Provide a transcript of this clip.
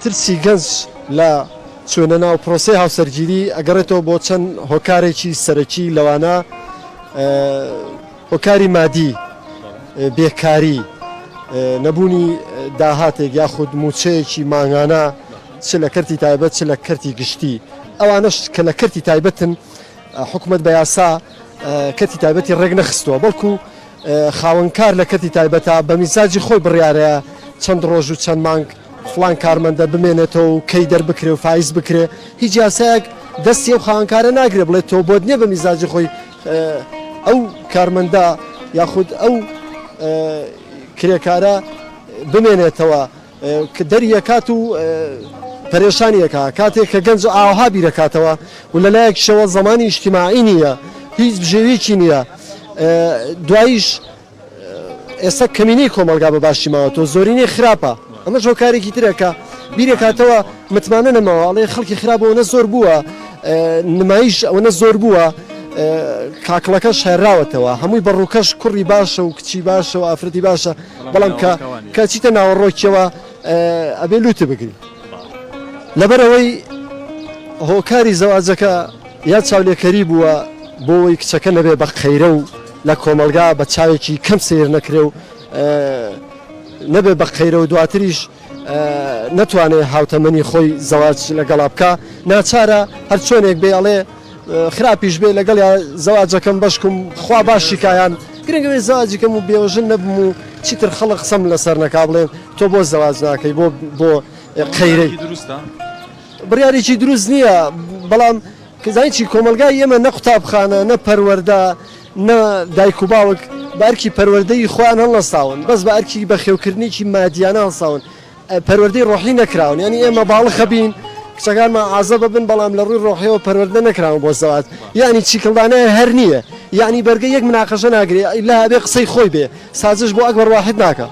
ترسی گەنج لە چۆنە ناو پرۆسەی هاوسەرگیری ئەگەڕێتەوە بۆ چەند هۆکارێکی سەرەکی لەوانە هۆکاری مادی، بێکاری، نەبوونی داهاتێک یاخود موچەیەکی ماهانە چ لە کەرتی تایبەت چ لە کەرتی گشتی. ئەوانەش کە لە کەرتی تایبەتن حکوومەت بە یاسا کەرتی تایبەتی ڕێک نەخستووە، بەڵکو خاوەنکار لە کەرتی تایبەتە بە میزاجی خۆی بڕیارەیە چەند ڕۆژ و چەند مانگ فڵان کارمەندە بمێنێتەوە و کەی دەربکرێ و فایز بکرێ. هیچ یاسایەک دەستی ئەو خاوەنکارە ناگرێت بڵێت تۆ بۆت نییە بە میزاجی خۆی ئەو کارمەندە یاخود ئەو کرێکارە بمێنێتەوە کە دەریەکات و پەرێشانیەکە کاتێک کە گەنج ئاوها بیرەکاتەوە و لەلایەکشەوە زمانی ئیجتیماعی نییە، هیچ بژێویکی نییە. دواییش ئێستا کەمینەی کۆمەلگا بە باشی ماوەتەوە زۆرینەی خراپە. ئەمە هۆکارێکی ترەکە بیرێکاتەوە متمانە نەماوە ئەڵێ خەڵکی خراپەوەنە زۆر بووە، نمایش ئەوەنە زۆر بووە، کاکڵەکەش هێراوەتەوە، هەمووی بەڕووکەش کوڕی باشە و کچی باشە و ئافرەتی باشە، بەڵام کە چیتە ناوەڕۆکیەوە ئەبێ لوتە بگری. لەبەرەوەی هۆکاری زەواجەکە یا چاولێکەری بووە بۆەوەی کچەکە نەبێ بە خەیرە و لە کۆمەلگا بە چاوێکی کەم سیر نەکرێ و نەبێ بە خەیرە و دواتریش نەتوانێت هاوتەمەنی خۆی زەواج لەگەڵا بکە. ناچارە هەر چۆنێک بێ ئەڵێ خراپیش بێ لەگەڵ زەواجەکەم بەشکم خوا باشیکایان گرنگەوێ زەواجیکەم و بێوەژن نەبم و چیتر خەڵق قسەم لەسەر نەکا بڵێن تۆ بۆ زەواج ناکەی بۆ خەیرەی. بڕیارێکی دروست نییە، بەڵام کەزانیی کۆمەلگای ئێمە نە قوتابخانە نە پەروەردە نە دایک و باوک بە ئەرکی پەروەردەی خۆیان هەڵنەساون، بەس بە ئەرکی بەخێوکردنیی مادیانە هەڵساون، پەروەردەی ڕۆحی نەکراون. ینی ئێمە باڵخە بین کچەکانمان ئازە ببن بەڵام لە ڕووی ڕۆحیەوە پەروەردە نەکراون بۆ زەواج. یعنی چیکڵدانەیە هەر نییە، یعنی بەرگە یەک مناقەشە ناگرێت لە هەبێ قسەی خۆی بێ سازش بۆ ئەکبەر واحد ناکە.